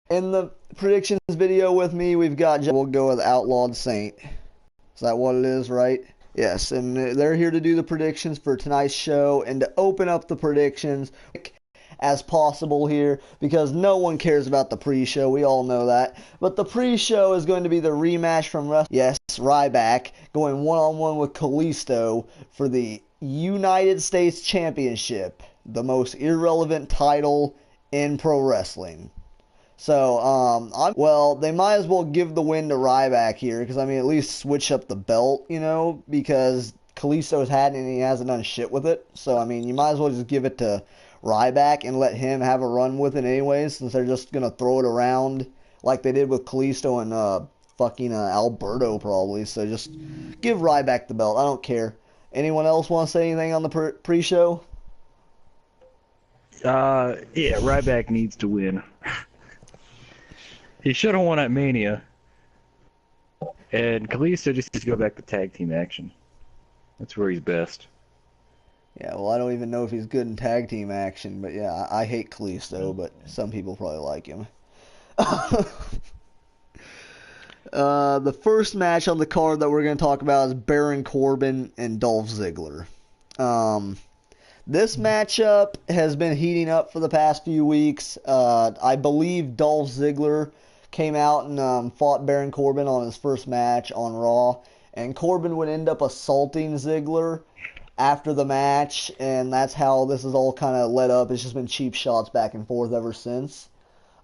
In the predictions video with me, we've got, we'll go with Outlawed Saint. Is that what it is, right? Yes, and they're here to do the predictions for tonight's show and to open up the predictions as possible here because no one cares about the pre-show. We all know that. But the pre-show is going to be the rematch from Ryback going one-on-one with Kalisto for the United States Championship, the most irrelevant title in pro wrestling. So, well, they might as well give the win to Ryback here, because, I mean, at least switch up the belt, you know, because Kalisto's had it and he hasn't done shit with it. So, I mean, you might as well just give it to Ryback and let him have a run with it anyways, since they're just going to throw it around like they did with Kalisto and fucking Alberto probably. So just give Ryback the belt. I don't care. Anyone else want to say anything on the pre-show? Yeah, Ryback needs to win. He should have won at Mania. And Kalisto just needs to go back to tag team action. That's where he's best. Yeah, well, I don't even know if he's good in tag team action, but yeah, I hate Kalisto, but some people probably like him. The first match on the card that we're going to talk about is Baron Corbin and Dolph Ziggler. This matchup has been heating up for the past few weeks. I believe Dolph Ziggler came out and fought Baron Corbin on his first match on Raw, and Corbin would end up assaulting Ziggler after the match, and that's how this is all kind of led up. It's just been cheap shots back and forth ever since.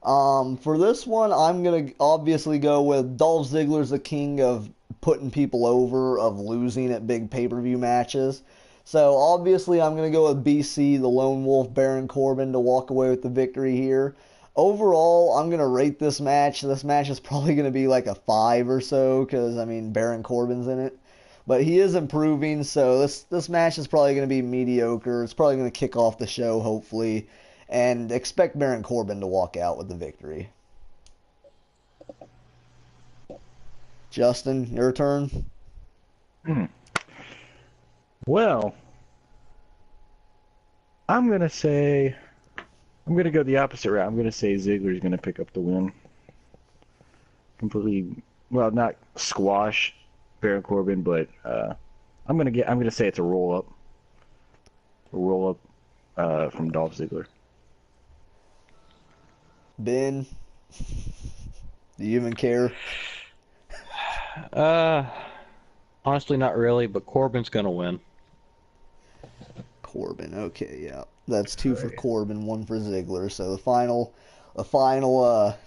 For this one, I'm going to obviously go with Dolph Ziggler's the king of putting people over, of losing at big pay-per-view matches. So obviously I'm going to go with BC, the Lone Wolf, Baron Corbin to walk away with the victory here. Overall, I'm going to rate this match. This match is probably going to be like a 5 or so because, I mean, Baron Corbin's in it. But he is improving, so this match is probably going to be mediocre. It's probably going to kick off the show, hopefully. And expect Baron Corbin to walk out with the victory. Justin, your turn. Well, I'm going to go the opposite route. I'm going to say Ziggler's going to pick up the win. Completely, well, not squash Baron Corbin, but I'm going to say it's a roll-up. A roll-up from Dolph Ziggler. Ben, do you even care? Honestly, not really, but Corbin's gonna win. Corbin, okay, yeah. That's 2 for Corbin, 1 for Ziggler. So the final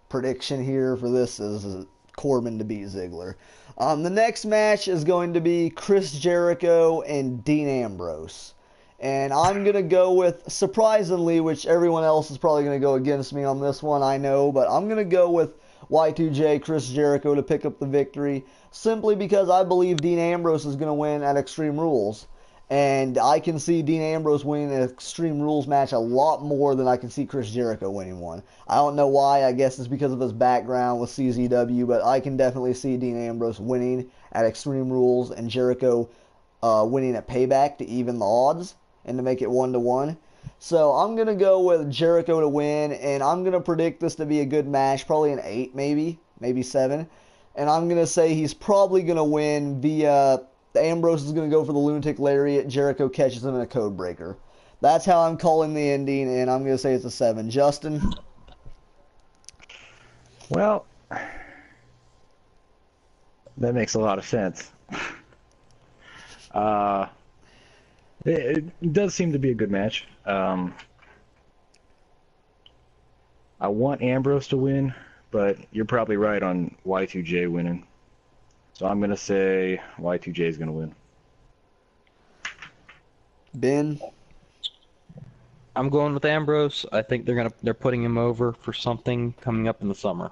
prediction here for this is Corbin to beat Ziggler. The next match is going to be Chris Jericho and Dean Ambrose. And I'm going to go with, surprisingly, which everyone else is probably going to go against me on this one, I know, but I'm going to go with Y2J, Chris Jericho, to pick up the victory, simply because I believe Dean Ambrose is going to win at Extreme Rules. And I can see Dean Ambrose winning an Extreme Rules match a lot more than I can see Chris Jericho winning one. I don't know why. I guess it's because of his background with CZW, but I can definitely see Dean Ambrose winning at Extreme Rules and Jericho winning at Payback to even the odds and to make it 1-1. So I'm going to go with Jericho to win, and I'm going to predict this to be a good match, probably an 8 maybe 7. And I'm going to say he's probably going to win via Ambrose is going to go for the Lunatic Lariat, Jericho catches him in a code breaker. That's how I'm calling the ending, and I'm going to say it's a 7. Justin? Well, that makes a lot of sense. It does seem to be a good match. I want Ambrose to win, but you're probably right on Y2J winning. So I'm going to say Y2J is going to win. Ben? I'm going with Ambrose. I think they're putting him over for something coming up in the summer.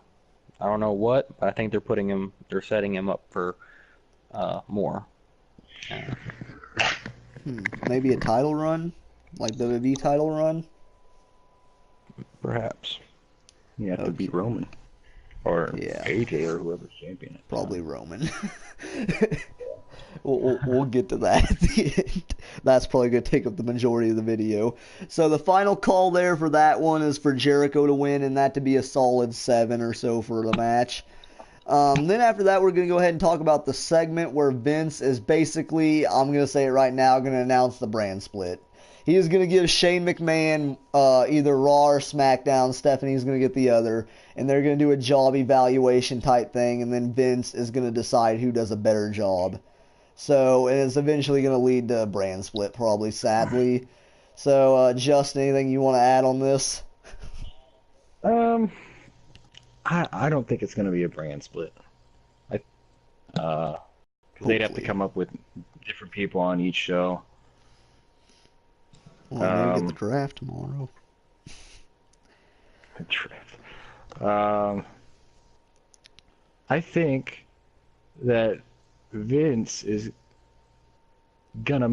I don't know what, but I think they're setting him up for more. Maybe a title run? Like the WWE title run? Perhaps. You have to beat Roman. Or AJ or whoever's champion. Probably Roman. We'll get to that at the end. That's probably going to take up the majority of the video. So the final call there for that one is for Jericho to win, and that to be a solid 7 or so for the match. Then after that, we're going to go ahead and talk about the segment where Vince is basically, I'm going to say it right now, going to announce the brand split. He is going to give Shane McMahon either Raw or SmackDown. Stephanie's going to get the other. And they're going to do a job evaluation type thing. And then Vince is going to decide who does a better job. So it is eventually going to lead to a brand split, probably, sadly. So, Justin, anything you want to add on this? I don't think it's going to be a brand split. Because they'd have to come up with different people on each show. Well, maybe get the draft tomorrow. I think that Vince is gonna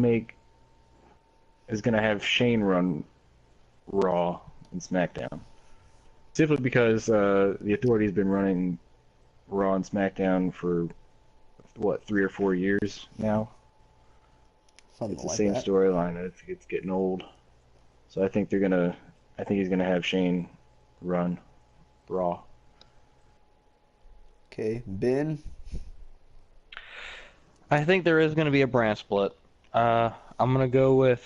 have Shane run Raw and SmackDown. Simply because the Authority's been running Raw and SmackDown for what, 3 or 4 years now. Something It's the like same that. storyline. It's getting old. So I think he's gonna have Shane run Raw. Okay, Ben. I think there is going to be a brand split. I'm going to go with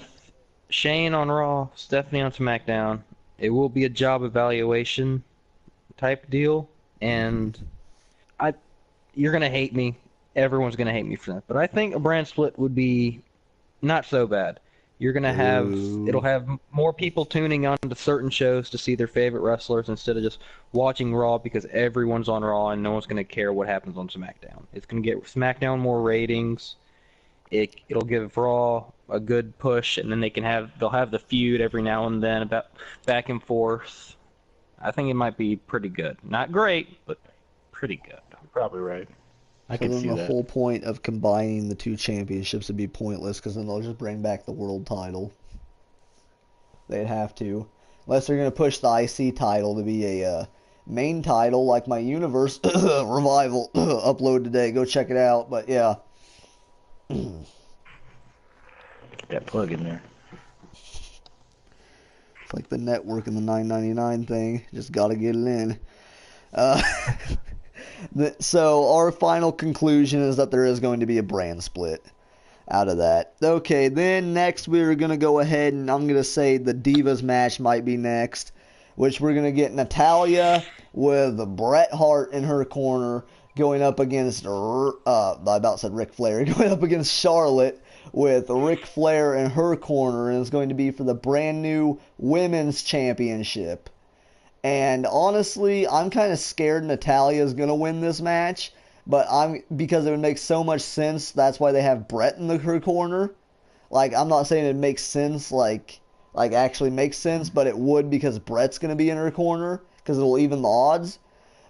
Shane on Raw, Stephanie on SmackDown. It will be a job evaluation type deal, and you're going to hate me. Everyone's going to hate me for that. But I think a brand split would be not so bad. You're going to have, it'll have more people tuning on to certain shows to see their favorite wrestlers instead of just watching Raw because everyone's on Raw and no one's going to care what happens on SmackDown. It's going to get SmackDown more ratings. It'll give Raw a good push, and then they'll have the feud every now and then about back and forth. I think it might be pretty good. Not great, but pretty good. You're probably right. I So can then see the that. whole point of combining the two championships would be pointless because then they'll just bring back the world title. They'd have to. Unless they're going to push the IC title to be a main title like my Universe Revival upload today. Go check it out. But yeah. Get that plug in there. It's like the network and the $9.99 thing. Just got to get it in. Uh, so our final conclusion is that there is going to be a brand split out of that. Okay, then next we're going to go ahead and I'm going to say the Divas match might be next, which we're going to get Natalya with Bret Hart in her corner going up against, I about said Ric Flair, going up against Charlotte with Ric Flair in her corner, and it's going to be for the brand new Women's Championship. And honestly, I'm kind of scared Natalya is going to win this match, but because it would make so much sense, that's why they have Bret in her corner. Like, I'm not saying it makes sense, like actually makes sense, but it would because Bret's going to be in her corner, because it'll even the odds.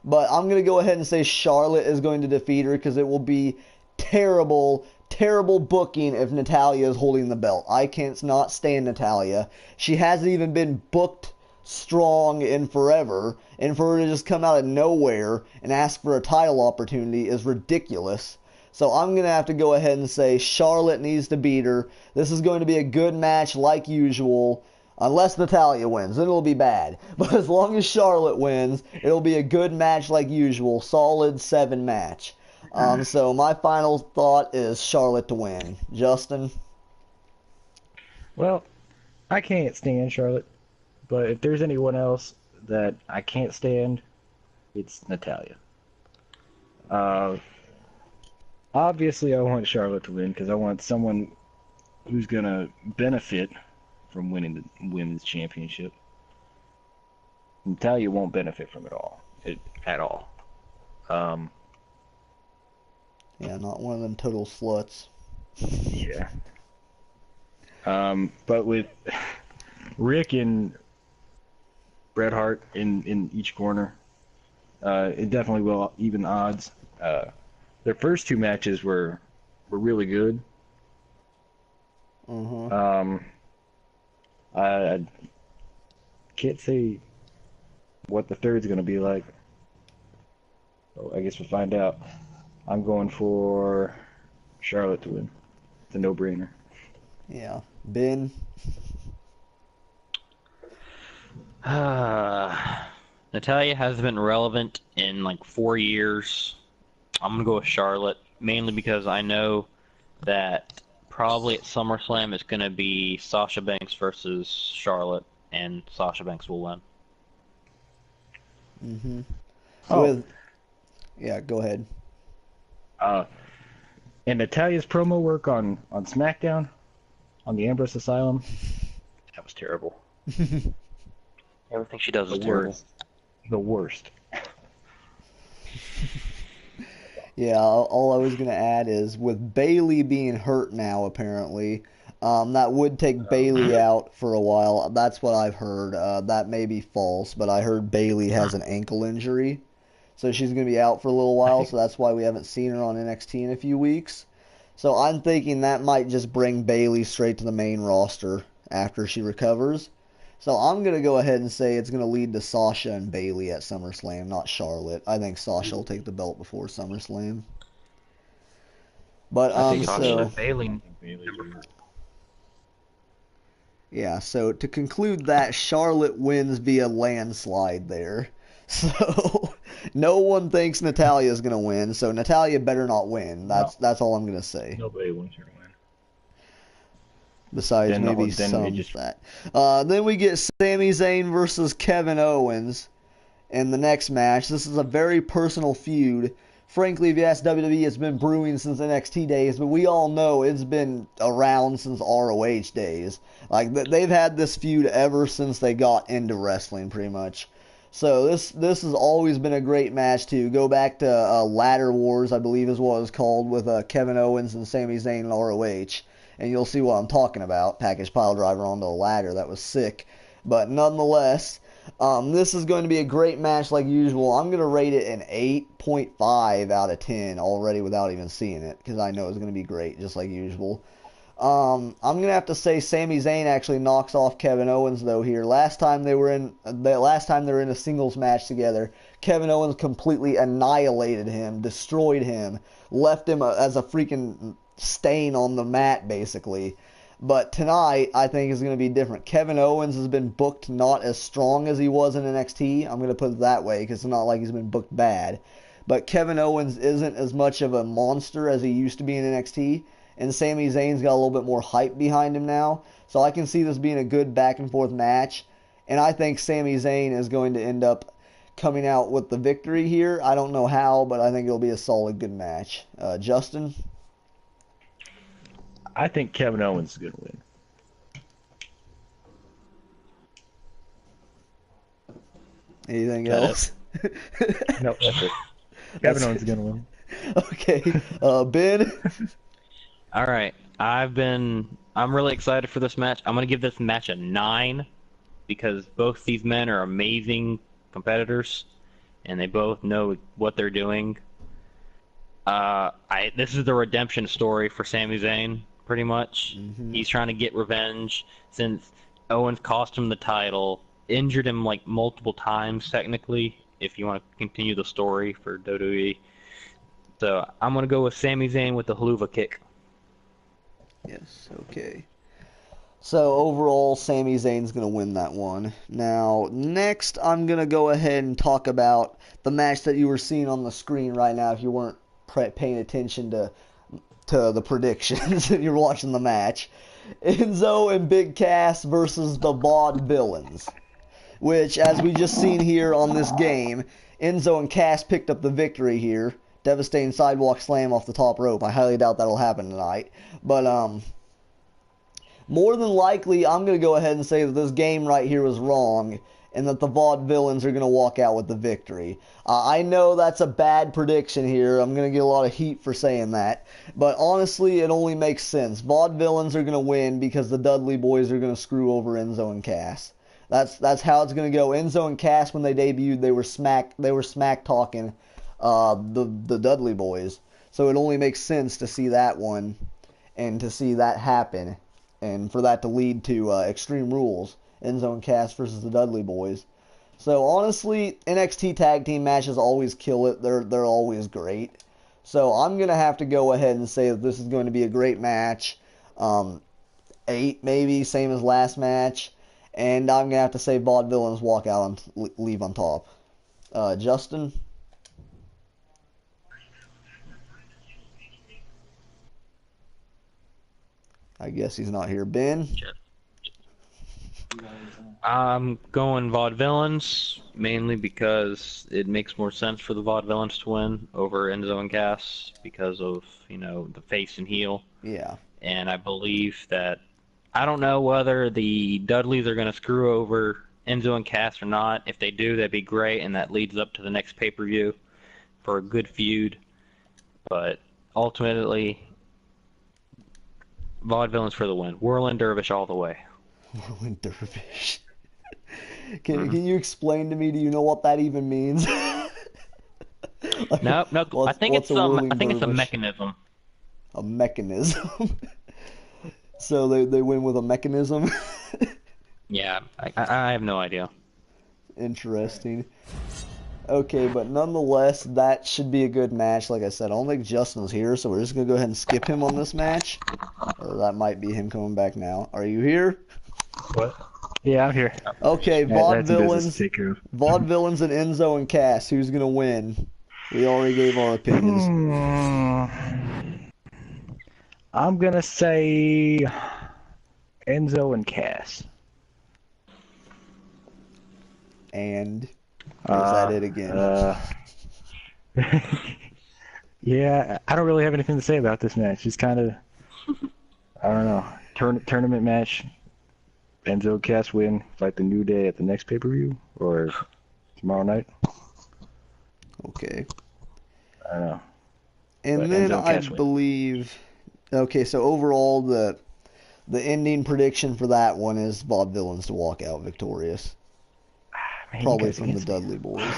But I'm going to go ahead and say Charlotte is going to defeat her, because it will be terrible, terrible booking if Natalya is holding the belt. I can't not stand Natalya. She hasn't even been booked strong in forever, and for her to just come out of nowhere and ask for a title opportunity is ridiculous. So I'm going to have to go ahead and say Charlotte needs to beat her. This is going to be a good match like usual, unless Natalya wins, then it'll be bad. But as long as Charlotte wins, it'll be a good match like usual, solid 7 match. So my final thought is Charlotte to win. Justin? Well, I can't stand Charlotte, but if there's anyone else that I can't stand, it's Natalya. Obviously, I want Charlotte to win because I want someone who's going to benefit from winning the women's championship. Natalya won't benefit from it at all. Yeah, not one of them total sluts. Yeah. But with Rick and Bret Hart in each corner, it definitely will even odds. Their first 2 matches were really good. I can't say what the third's going to be like. So I guess we'll find out. I'm going for Charlotte to win. It's a no-brainer. Yeah. Ben? Natalia has been relevant in like 4 years. I'm gonna go with Charlotte, mainly because I know that probably at SummerSlam it's gonna be Sasha Banks versus Charlotte, and Sasha Banks will win. Mm-hmm. Oh, Yeah, go ahead. uh, and Natalia's promo work on SmackDown, on the Ambrose Asylum, that was terrible. Everything she does The is terrible. worst. The worst. Yeah, all I was going to add is with Bailey being hurt now, apparently, that would take Bailey out for a while. That's what I've heard. That may be false, but I heard Bailey has an ankle injury. So she's going to be out for a little I while, think so that's why we haven't seen her on NXT in a few weeks. So I'm thinking that might just bring Bailey straight to the main roster after she recovers. So I'm going to go ahead and say it's going to lead to Sasha and Bailey at SummerSlam, not Charlotte. I think Sasha will take the belt before SummerSlam. But I think Sasha so and Bailey. Bailey's yeah, so to conclude that, Charlotte wins via landslide there. So no one thinks Natalia's going to win, so Natalia better not win. That's all I'm going to say. Nobody wants her to win. Besides Then maybe then some it just fat. Then we get Sami Zayn versus Kevin Owens in the next match. This is a very personal feud. Frankly, if you ask WWE, it's been brewing since NXT days, but we all know it's been around since ROH days. Like they've had this feud ever since they got into wrestling, pretty much. So this has always been a great match too. Go back to Ladder Wars, I believe is what it was called, with Kevin Owens and Sami Zayn in ROH, and you'll see what I'm talking about. Package pile driver onto a ladder, that was sick. But nonetheless, this is going to be a great match like usual. I'm going to rate it an 8.5 out of 10 already without even seeing it, because I know it's going to be great just like usual. I'm gonna have to say Sami Zayn actually knocks off Kevin Owens though here. Last time they were in a singles match together, Kevin Owens completely annihilated him, destroyed him, left him as a freaking stain on the mat basically. But tonight I think is going to be different. Kevin Owens has been booked not as strong as he was in NXT. I'm going to put it that way because it's not like he's been booked bad. But Kevin Owens isn't as much of a monster as he used to be in NXT. And Sami Zayn's got a little bit more hype behind him now. So I can see this being a good back and forth match. And I think Sami Zayn is going to end up coming out with the victory here. I don't know how, but I think it'll be a solid, good match. Justin? I think Kevin Owens is going to win. Anything else? No, that's it. Kevin Owens is going to win. Okay. Ben? All right, I'm really excited for this match. I'm gonna give this match a 9 because both these men are amazing competitors, and they both know what they're doing. This is the redemption story for Sami Zayn, pretty much. Mm-hmm. He's trying to get revenge since Owens cost him the title, injured him like multiple times technically, if you want to continue the story for WWE. So I'm gonna go with Sami Zayn with the haluva kick. Yes, okay. So overall, Sami Zayn's going to win that one. Now, next, I'm going to go ahead and talk about the match that you were seeing on the screen right now if you weren't paying attention to the predictions and you're watching the match. Enzo and Big Cass versus the Vaudevillains. Which, as we just seen here on this game, Enzo and Cass picked up the victory here. Devastating sidewalk slam off the top rope. I highly doubt that'll happen tonight. But, more than likely, I'm going to go ahead and say that this game right here was wrong and that the Vaudevillains are going to walk out with the victory. I know that's a bad prediction here. I'm going to get a lot of heat for saying that. But honestly, it only makes sense. Vaudevillains are going to win because the Dudley Boys are going to screw over Enzo and Cass. That's how it's going to go. Enzo and Cass, when they debuted, they were smack talking the Dudley Boys. So it only makes sense to see that one and to see that happen and for that to lead to Extreme Rules, Enzo and Cass versus the Dudley Boys. So honestly, NXT tag team matches always kill it. They're always great. So I'm going to have to go ahead and say that this is going to be a great match. 8 maybe, same as last match. And I'm going to have to say Vaudevillains walk out and leave on top. Justin? I guess he's not here. Ben? I'm going Vaudevillains, mainly because it makes more sense for the Vaudevillains to win over Enzo and Cass because of, the face and heel. Yeah. And I believe that, I don't know whether the Dudleys are going to screw over Enzo and Cass or not. If they do, that'd be great, and that leads up to the next pay-per-view for a good feud. But ultimately, Vaudevillains for the win. Whirling Dervish all the way. Whirling Dervish. Can you explain to me, do you know what that even means? No. I think it's a mechanism. A mechanism. So they win with a mechanism? Yeah, I have no idea. Interesting. Okay, but nonetheless, that should be a good match. Like I said, I don't think Justin's here, so we're just going to go ahead and skip him on this match. Or that might be him coming back now. Are you here? What? Yeah, I'm here. Okay, Vaudevillains Vaudevillains and Enzo and Cass. Who's going to win? We already gave our opinions. I'm going to say Enzo and Cass. And... is that it again? Yeah, I don't really have anything to say about this match. It's kind of, I don't know, tournament match. Enzo Cass win, fight the New Day at the next pay-per-view or tomorrow night. Okay. I don't know. And But then Enzo I Cass win. believe, okay, so overall the ending prediction for that one is Vaudevillains to walk out victorious. Man, Probably from the Dudley boys.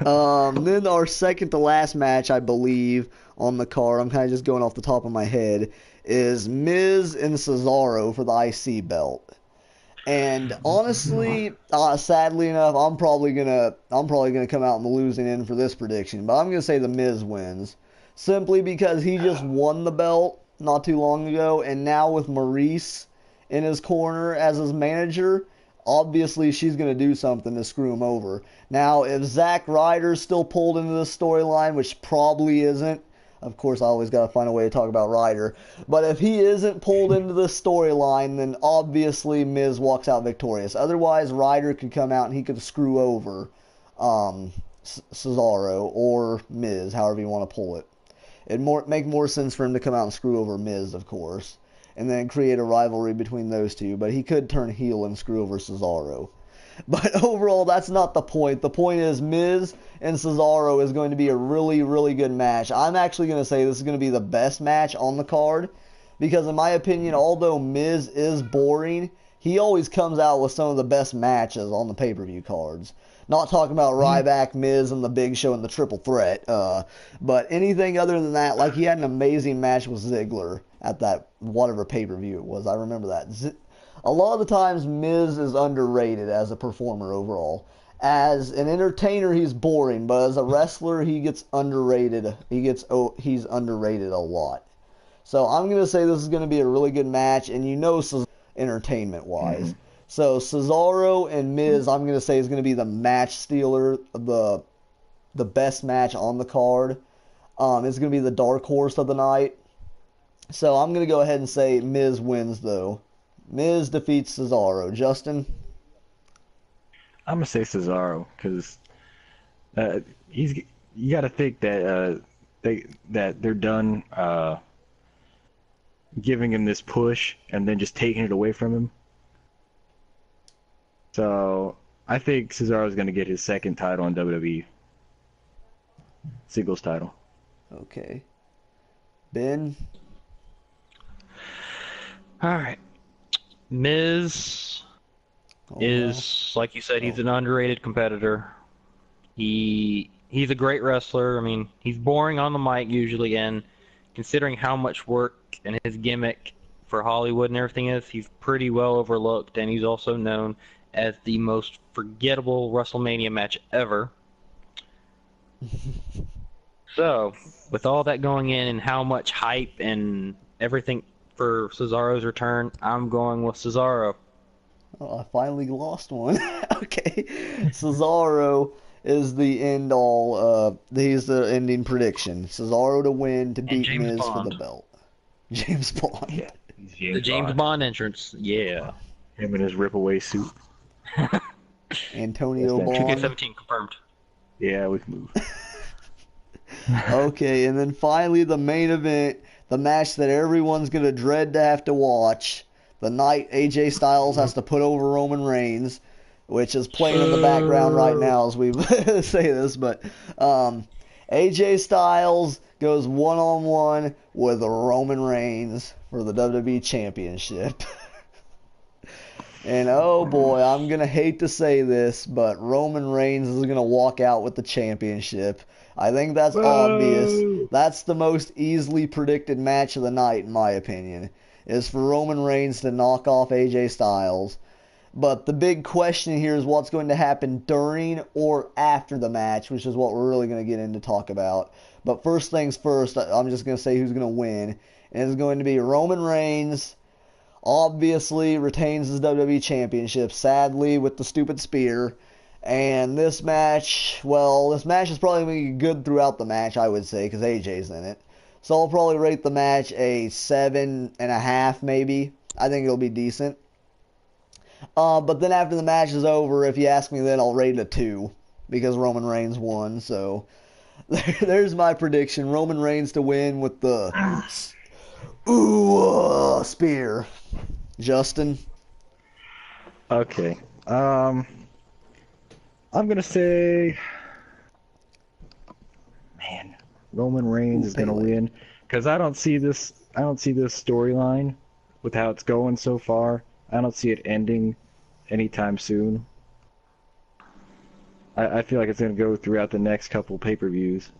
Then our second to last match, I believe, on the card, I'm kind of just going off the top of my head, is Miz and Cesaro for the IC belt. And honestly, sadly enough, I'm probably gonna come out on the losing end for this prediction, but I'm gonna say the Miz wins, simply because he just won the belt not too long ago, and now with Maurice in his corner as his manager, obviously she's going to do something to screw him over. Now, if Zack Ryder's still pulled into this storyline, which probably isn't, of course I always got to find a way to talk about Ryder, but if he isn't pulled into this storyline, then obviously Miz walks out victorious. Otherwise, Ryder could come out and he could screw over Cesaro or Miz, however you want to pull it. It'd make more sense for him to come out and screw over Miz, of course, and then create a rivalry between those two. But he could turn heel and screw over Cesaro. But overall, that's not the point. The point is Miz and Cesaro is going to be a really, really good match. I'm actually going to say this is going to be the best match on the card because, in my opinion, although Miz is boring, he always comes out with some of the best matches on the pay-per-view cards. Not talking about Ryback, Miz, and the Big Show and the Triple Threat. But anything other than that, like he had an amazing match with Ziggler at that whatever pay-per-view it was. I remember that. A lot of the times, Miz is underrated as a performer overall. As an entertainer, he's boring, but as a wrestler, he gets underrated. He's underrated a lot. So I'm going to say this is going to be a really good match, and entertainment-wise. Mm-hmm. So Cesaro and Miz, I'm going to say, is going to be the match stealer, the best match on the card. It's going to be the dark horse of the night. So I'm going to go ahead and say Miz wins, though. Miz defeats Cesaro. Justin? I'm going to say Cesaro, because you got to think that they're done giving him this push and then just taking it away from him. So I think Cesaro is going to get his second title in WWE. Singles title. Okay. Ben? All right. Miz is, like you said, he's an underrated competitor. He's a great wrestler. I mean, he's boring on the mic usually, and considering how much work and his gimmick for Hollywood and everything is, he's pretty well overlooked, and he's also known as the most forgettable WrestleMania match ever. So, with all that going in and how much hype and everything for Cesaro's return, I'm going with Cesaro. Oh, I finally lost one. Okay. Cesaro is the end all. He's the ending prediction. Cesaro to win to And beat James Miz for the Bond. belt. James Bond. Yeah, he's The James James Bond. Bond entrance. Yeah. Him in his rip-away suit. Antonio Best entrance. Bond. 2K17 confirmed. Yeah, we can move. Okay, and then finally the main event, the match that everyone's gonna dread to have to watch. The night AJ Styles has to put over Roman Reigns, which is playing in the background right now as we say this, but AJ Styles goes one-on-one with Roman Reigns for the WWE Championship. And oh boy, I'm going to hate to say this, but Roman Reigns is going to walk out with the championship. I think that's obvious. Whoa! That's the most easily predicted match of the night, in my opinion, is for Roman Reigns to knock off AJ Styles. But the big question here is what's going to happen during or after the match, which is what we're really going to get into talk about. But first things first, I'm just going to say who's going to win. And it's going to be Roman Reigns. Obviously retains his WWE Championship, sadly, with the stupid spear. And this match, well, this match is probably going to be good throughout the match, I would say, because AJ's in it. So I'll probably rate the match a 7.5, maybe. I think it'll be decent. But then after the match is over, if you ask me, then I'll rate it a 2, because Roman Reigns won. So there's my prediction. Roman Reigns to win with the spear. Justin? Okay. I'm gonna say, man, Roman Reigns is gonna Pele. win because I don't see this. I don't see this storyline with how it's going so far. I don't see it ending anytime soon. I feel like it's gonna go throughout the next couple pay-per-views.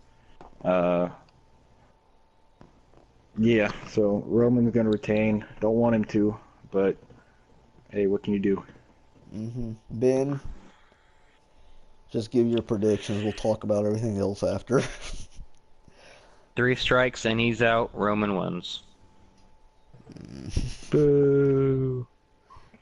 Yeah. So Roman's gonna retain. Don't want him to, but hey, what can you do? Ben? Just give your predictions. We'll talk about everything else after. 3 strikes and he's out. Roman wins. Boo.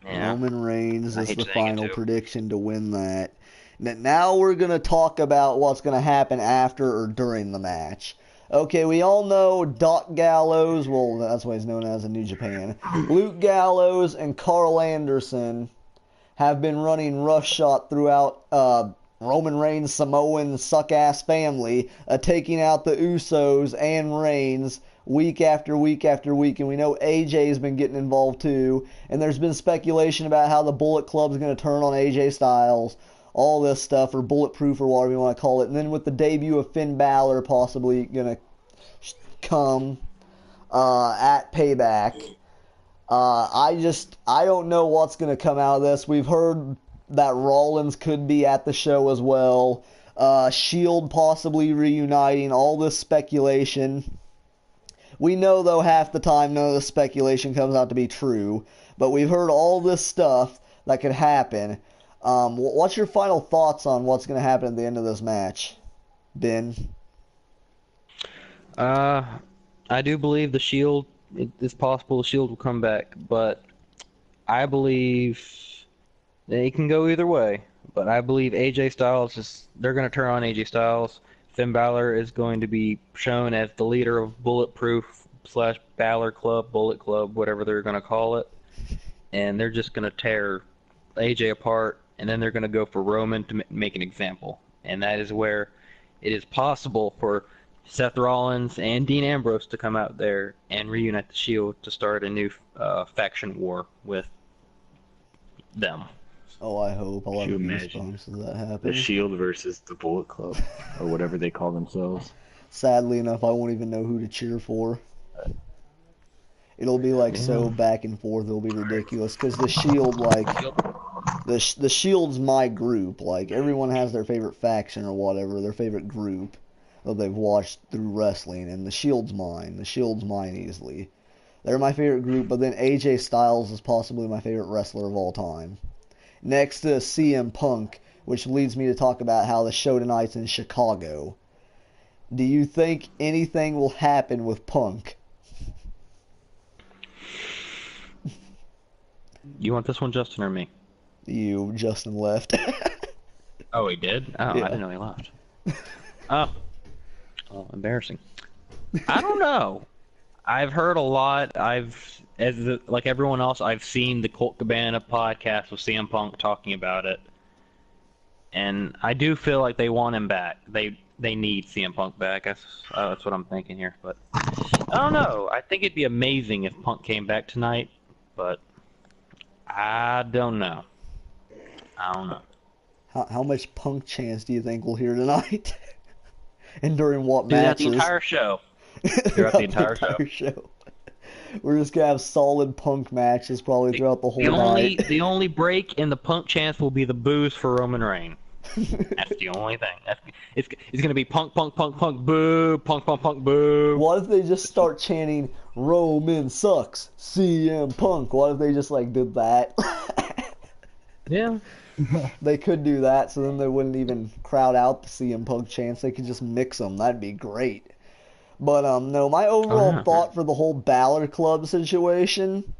Yeah. Roman Reigns I is hate the saying it, final too. prediction to win that. Now we're going to talk about what's going to happen after or during the match. Okay, we all know Doc Gallows, well, that's what he's known as in New Japan. Luke Gallows and Carl Anderson have been running roughshod throughout Roman Reigns' Samoan suck-ass family, taking out the Usos and Reigns week after week after week. And we know AJ's been getting involved too. And there's been speculation about how the Bullet Club's going to turn on AJ Styles. All this stuff, or Bulletproof, or whatever you want to call it. And then with the debut of Finn Balor possibly going to come at Payback. I don't know what's going to come out of this. We've heard that Rollins could be at the show as well. Shield possibly reuniting, all this speculation. We know, though, half the time none of the speculation comes out to be true. But we've heard all this stuff that could happen. What's your final thoughts on what's going to happen at the end of this match, Ben? I do believe the Shield, it's possible the Shield will come back, but I believe it can go either way. But I believe AJ Styles they're going to turn on AJ Styles. Finn Balor is going to be shown as the leader of Bulletproof / Balor Club, Bullet Club, whatever they're going to call it. And they're just going to tear AJ apart, and then they're going to go for Roman to make an example. And that is where it is possible for Seth Rollins and Dean Ambrose to come out there and reunite the Shield to start a new faction war with them. Oh, I hope. I'll have Could you imagine goosebumps as that The happens. Shield versus the Bullet Club, or whatever they call themselves. Sadly enough, I won't even know who to cheer for. It'll be like so back and forth. It'll be ridiculous because the Shield, like the Shield's my group. Like everyone has their favorite faction or whatever, their favorite group that they've watched through wrestling, and the Shield's mine. The Shield's mine easily. They're my favorite group, but then AJ Styles is possibly my favorite wrestler of all time. Next to CM Punk, which leads me to talk about how the show tonight's in Chicago. Do you think anything will happen with Punk? You want this one, Justin, or me? You, Justin left. Oh, he did? Oh, Yeah. I didn't know he left. Oh. Oh, embarrassing. I don't know. I've heard a lot. Like everyone else, I've seen the Colt Cabana podcast with CM Punk talking about it. And I do feel like they want him back. They need CM Punk back. That's what I'm thinking here. But I don't know. I think it'd be amazing if Punk came back tonight. But I don't know. I don't know. How much Punk chance do you think we'll hear tonight? And during what Do that matches? the entire show. Throughout the entire show. We're just gonna have solid Punk matches probably throughout the whole night. The only break in the Punk chance will be the boos for Roman Reigns. That's the only thing. It's gonna be Punk, Punk, Punk, Punk, boo, Punk, Punk, Punk, boo. What if they just start chanting "Roman sucks, CM Punk"? What if they just like did that? Yeah. They could do that, so then they wouldn't even crowd out the CM Punk chants. They could just mix them. That'd be great. But no, my overall thought for the whole Balor Club situation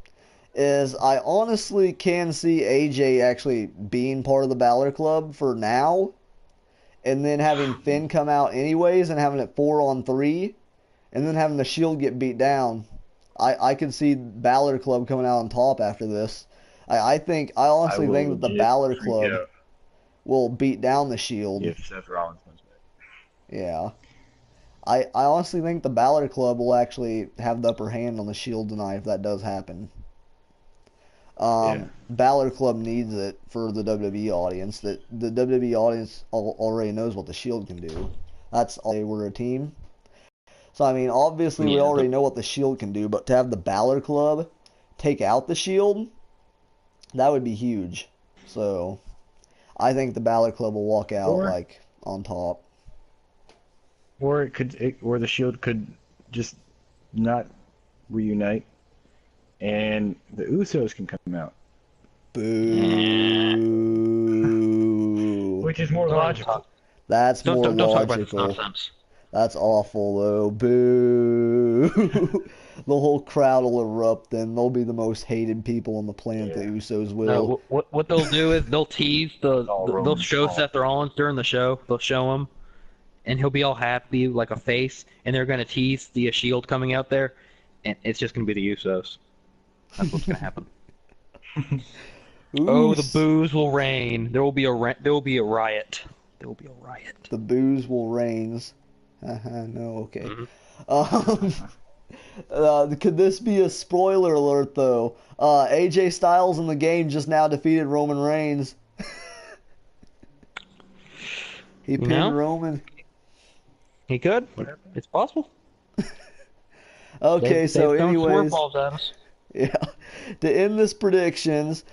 is I honestly can see AJ actually being part of the Balor Club for now, and then having Finn come out anyways and having it 4-on-3, and then having the Shield get beat down. I could see Balor Club coming out on top after this. I honestly think that the Balor Club will beat down the Shield. If Seth Rollins comes back. Yeah. I honestly think the Balor Club will actually have the upper hand on the Shield tonight if that does happen. Balor Club needs it for the WWE audience. That the WWE audience already knows what the Shield can do. That's all. They were a team. So I mean, obviously we already know what the Shield can do, but to have the Balor Club take out the Shield, that would be huge. So I think the Balor Club will walk out like on top. Or or the Shield could just not reunite, and the Usos can come out. Boo. Which is more logical. That's more logical. Don't talk about this nonsense. That's awful though. Boo. The whole crowd will erupt, and they'll be the most hated people on the planet. The Usos will. No, what they'll do is they'll tease they'll show Seth Rollins during the show. They'll show him, and he'll be all happy like a face, and they're gonna tease the Shield coming out there, and it's just gonna be the Usos. That's what's gonna happen. Oh, the boos will reign. There will be a riot. There will be a riot. The boos will reigns. No, okay. Could this be a spoiler alert, though? AJ Styles in the game just now defeated Roman Reigns. He pinned Roman. He could. It's possible. Okay, so anyways, yeah. To end this predictions,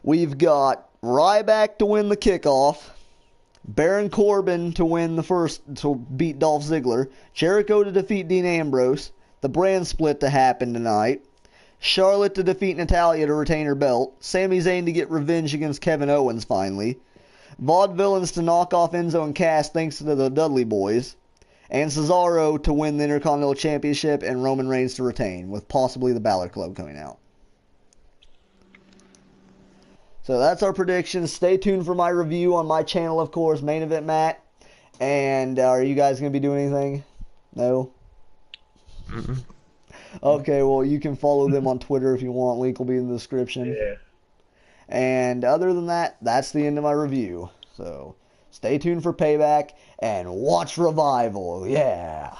we've got Ryback to win the kickoff, Baron Corbin to win to beat Dolph Ziggler, Jericho to defeat Dean Ambrose, the brand split to happen tonight, Charlotte to defeat Natalya to retain her belt, Sami Zayn to get revenge against Kevin Owens finally, Vaudevillains to knock off Enzo and Cass thanks to the Dudley Boys, and Cesaro to win the Intercontinental Championship and Roman Reigns to retain, with possibly the Balor Club coming out. So that's our predictions. Stay tuned for my review on my channel, of course, Main Event Matt. And are you guys going to be doing anything? No? Okay, well, you can follow them on Twitter if you want. Link will be in the description. Yeah. And other than that, that's the end of my review. So stay tuned for Payback and watch Revival. Yeah.